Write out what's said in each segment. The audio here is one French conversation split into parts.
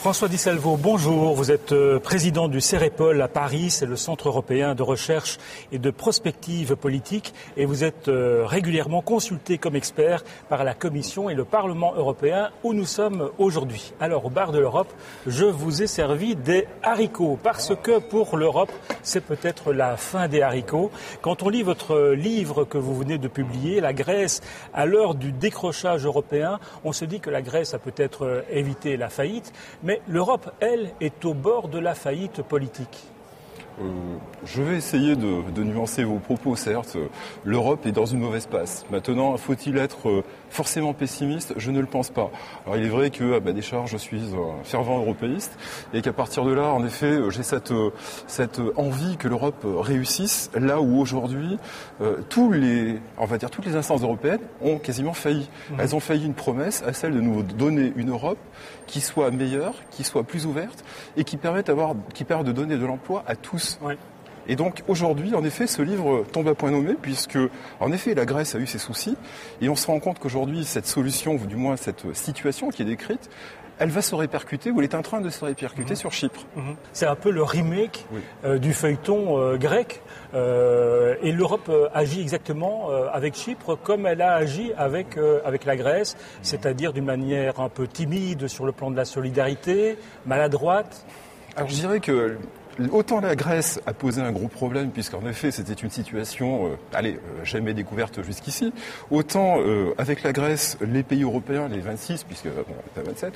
François Di Salvo, bonjour. Vous êtes président du CEREPOL à Paris, c'est le Centre européen de recherche et de prospective politique, et vous êtes régulièrement consulté comme expert par la Commission et le Parlement européen où nous sommes aujourd'hui. Alors, au bar de l'Europe, je vous ai servi des haricots, parce que pour l'Europe, c'est peut-être la fin des haricots. Quand on lit votre livre que vous venez de publier, La Grèce à l'heure du décrochage européen, on se dit que la Grèce a peut-être évité la faillite, mais l'Europe, elle, est au bord de la faillite politique. Je vais essayer de nuancer vos propos, certes. L'Europe est dans une mauvaise passe. Maintenant, faut-il être forcément pessimiste? Je ne le pense pas. Alors, il est vrai que, à ma décharge, je suis un fervent européiste et qu'à partir de là, en effet, j'ai cette envie que l'Europe réussisse là où aujourd'hui, toutes les instances européennes ont quasiment failli. Elles ont failli une promesse à celle de nous donner une Europe qui soit meilleure, qui soit plus ouverte et qui permette de donner de l'emploi à tous. Oui. Et donc aujourd'hui, en effet, ce livre tombe à point nommé puisque, en effet, la Grèce a eu ses soucis et on se rend compte qu'aujourd'hui, cette solution, ou du moins cette situation qui est décrite, elle va se répercuter, ou elle est en train de se répercuter sur Chypre. C'est un peu le remake du feuilleton grec. Et l'Europe agit exactement avec Chypre comme elle a agi avec la Grèce, c'est-à-dire d'une manière un peu timide sur le plan de la solidarité, maladroite. Alors je dirais que autant la Grèce a posé un gros problème, puisqu'en effet c'était une situation jamais découverte jusqu'ici, autant avec la Grèce, les pays européens, les 26, puisque pas 27,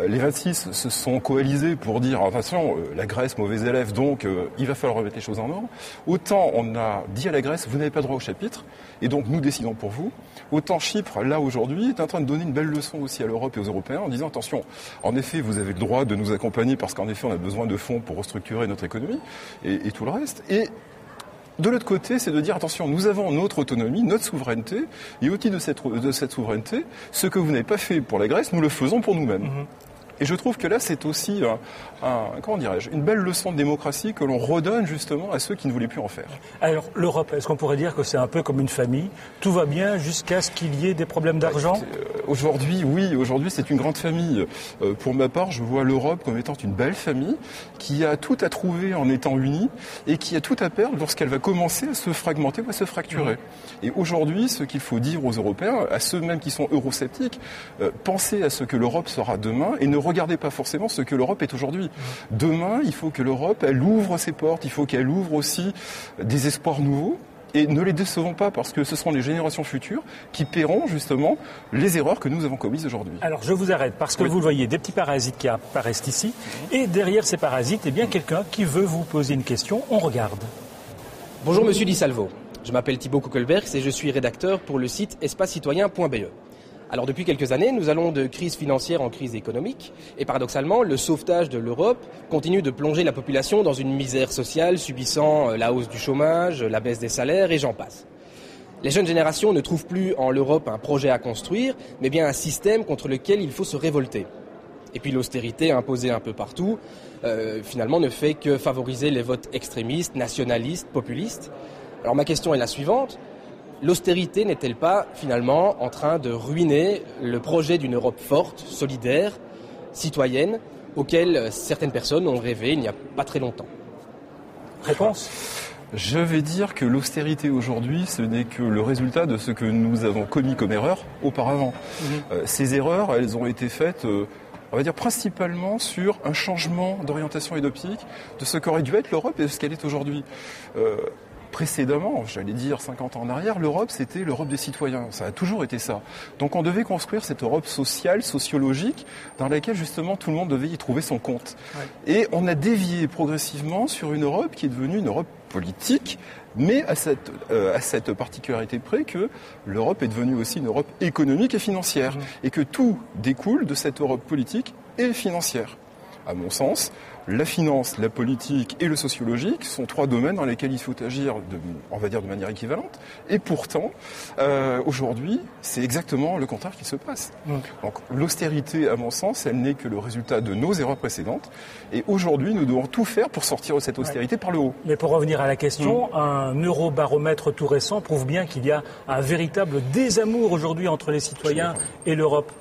les 26 se sont coalisés pour dire attention, la Grèce, mauvais élève, donc il va falloir remettre les choses en ordre. Autant on a dit à la Grèce, vous n'avez pas droit au chapitre, et donc nous décidons pour vous. Autant Chypre, là aujourd'hui, est en train de donner une belle leçon aussi à l'Europe et aux Européens en disant attention, en effet vous avez le droit de nous accompagner parce qu'en effet on a besoin de fonds pour restructurer notre économie et tout le reste. Et de l'autre côté, c'est de dire attention, nous avons notre autonomie, notre souveraineté, et au titre de cette souveraineté, ce que vous n'avez pas fait pour la Grèce, nous le faisons pour nous-mêmes. Et je trouve que là, c'est aussi une belle leçon de démocratie que l'on redonne justement à ceux qui ne voulaient plus en faire. Alors, l'Europe, est-ce qu'on pourrait dire que c'est un peu comme une famille? Tout va bien jusqu'à ce qu'il y ait des problèmes d'argent? Aujourd'hui, oui. Aujourd'hui, c'est une grande famille. Pour ma part, je vois l'Europe comme étant une belle famille qui a tout à trouver en étant unie et qui a tout à perdre lorsqu'elle va commencer à se fragmenter ou à se fracturer. Et aujourd'hui, ce qu'il faut dire aux Européens, à ceux même qui sont eurosceptiques, pensez à ce que l'Europe sera demain et ne regardez pas forcément ce que l'Europe est aujourd'hui. Demain, il faut que l'Europe, elle ouvre ses portes, il faut qu'elle ouvre aussi des espoirs nouveaux. Et ne les décevons pas parce que ce seront les générations futures qui paieront justement les erreurs que nous avons commises aujourd'hui. Alors je vous arrête parce que vous le voyez, des petits parasites qui apparaissent ici. Et derrière ces parasites, quelqu'un qui veut vous poser une question. On regarde. Bonjour Monsieur Di Salvo. Je m'appelle Thibaut Kuckelbergs et je suis rédacteur pour le site espacecitoyen.be. Alors depuis quelques années, nous allons de crise financière en crise économique et paradoxalement, le sauvetage de l'Europe continue de plonger la population dans une misère sociale subissant la hausse du chômage, la baisse des salaires et j'en passe. Les jeunes générations ne trouvent plus en l'Europe un projet à construire, mais bien un système contre lequel il faut se révolter. Et puis l'austérité imposée un peu partout, finalement ne fait que favoriser les votes extrémistes, nationalistes, populistes. Alors ma question est la suivante. L'austérité n'est-elle pas, finalement, en train de ruiner le projet d'une Europe forte, solidaire, citoyenne, auquel certaines personnes ont rêvé il n'y a pas très longtemps? Réponse? Je vais dire que l'austérité aujourd'hui, ce n'est que le résultat de ce que nous avons commis comme erreur auparavant. Ces erreurs, elles ont été faites, on va dire, principalement sur un changement d'orientation et d'optique de ce qu'aurait dû être l'Europe et de ce qu'elle est aujourd'hui. Précédemment, j'allais dire 50 ans en arrière, l'Europe, c'était l'Europe des citoyens. Ça a toujours été ça. Donc on devait construire cette Europe sociale, sociologique, dans laquelle justement tout le monde devait y trouver son compte. Ouais. Et on a dévié progressivement sur une Europe qui est devenue une Europe politique, mais à cette particularité près que l'Europe est devenue aussi une Europe économique et financière. Et que tout découle de cette Europe politique et financière. À mon sens, la finance, la politique et le sociologique sont trois domaines dans lesquels il faut agir, de manière équivalente. Et pourtant, aujourd'hui, c'est exactement le contraire qui se passe. Donc l'austérité, à mon sens, elle n'est que le résultat de nos erreurs précédentes. Et aujourd'hui, nous devons tout faire pour sortir de cette austérité par le haut. Mais pour revenir à la question, un eurobaromètre tout récent prouve bien qu'il y a un véritable désamour aujourd'hui entre les citoyens et l'Europe.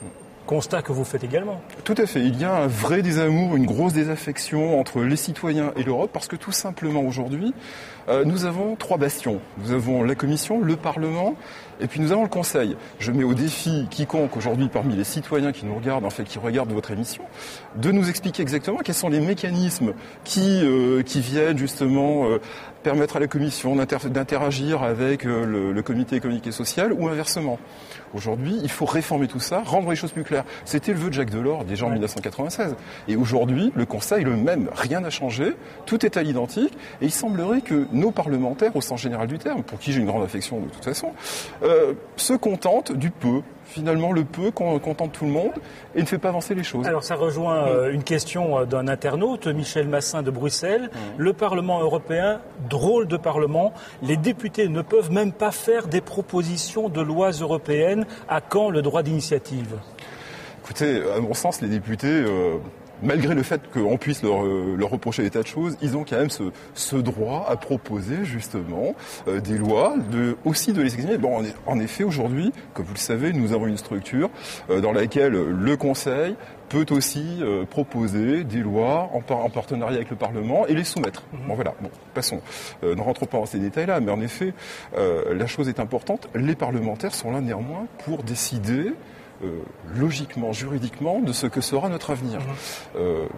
constat que vous faites également. Tout à fait. Il y a un vrai désamour, une grosse désaffection entre les citoyens et l'Europe parce que tout simplement aujourd'hui, nous avons 3 bastions. Nous avons la Commission, le Parlement et puis nous avons le Conseil. Je mets au défi quiconque aujourd'hui parmi les citoyens qui nous regardent, en fait qui regardent votre émission, de nous expliquer exactement quels sont les mécanismes qui viennent justement permettre à la Commission d'interagir avec le Comité économique et social ou inversement. Aujourd'hui, il faut réformer tout ça, rendre les choses plus claires. C'était le vœu de Jacques Delors déjà en 1996. Et aujourd'hui, le Conseil, le même, rien n'a changé, tout est à l'identique. Et il semblerait que nos parlementaires, au sens général du terme, pour qui j'ai une grande affection de toute façon, se contentent du peu. Finalement, le peu contente tout le monde et ne fait pas avancer les choses. Alors ça rejoint une question d'un internaute, Michel Massin de Bruxelles. Le Parlement européen, drôle de parlement, les députés ne peuvent même pas faire des propositions de lois européennes. À quand le droit d'initiative ? Écoutez, à mon sens, les députés... malgré le fait qu'on puisse leur reprocher des tas de choses, ils ont quand même ce droit à proposer justement des lois, aussi de les examiner. Bon, en effet, aujourd'hui, comme vous le savez, nous avons une structure dans laquelle le Conseil peut aussi proposer des lois en partenariat avec le Parlement et les soumettre. Bon voilà, bon, passons. Ne rentrons pas dans ces détails-là, mais en effet, la chose est importante. Les parlementaires sont là néanmoins pour décider logiquement, juridiquement, de ce que sera notre avenir.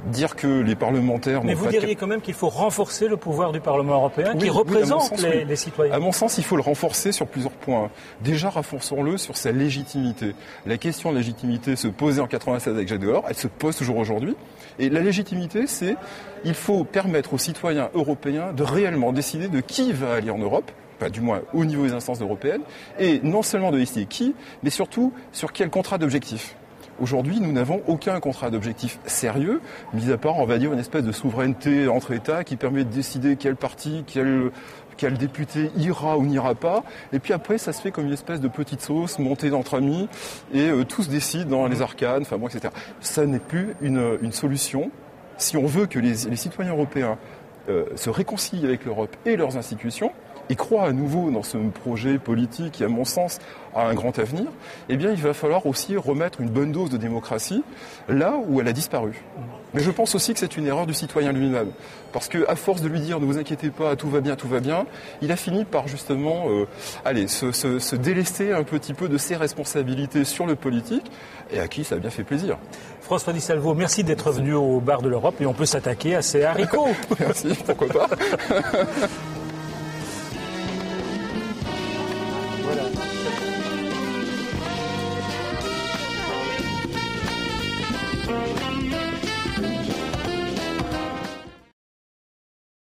Dire que les parlementaires... Mais vous diriez quand même qu'il faut renforcer le pouvoir du Parlement européen qui représente les citoyens. À mon sens, il faut le renforcer sur plusieurs points. Déjà, renforçons-le sur sa légitimité. La question de légitimité se posait en 1996 avec Jacques Delors, elle se pose toujours aujourd'hui. Et la légitimité, c'est il faut permettre aux citoyens européens de réellement décider de qui va aller en Europe, pas du moins au niveau des instances européennes, et non seulement de décider qui, mais surtout sur quel contrat d'objectif. Aujourd'hui, nous n'avons aucun contrat d'objectif sérieux, mis à part, on va dire, une espèce de souveraineté entre États qui permet de décider quel parti, quel député ira ou n'ira pas. Et puis après, ça se fait comme une espèce de petite sauce montée d'entre amis, et tous décident dans les arcanes, enfin bon, etc. Ça n'est plus une solution. Si on veut que les citoyens européens se réconcilient avec l'Europe et leurs institutions, et croient à nouveau dans ce projet politique qui, à mon sens, a un grand avenir, eh bien, il va falloir aussi remettre une bonne dose de démocratie là où elle a disparu. Mais je pense aussi que c'est une erreur du citoyen lui-même. Parce qu'à force de lui dire « ne vous inquiétez pas, tout va bien », il a fini par justement se délester un petit peu de ses responsabilités sur le politique, et à qui ça a bien fait plaisir. François Di Salvo, merci d'être venu au Bar de l'Europe, et on peut s'attaquer à ces haricots. Merci, pourquoi pas.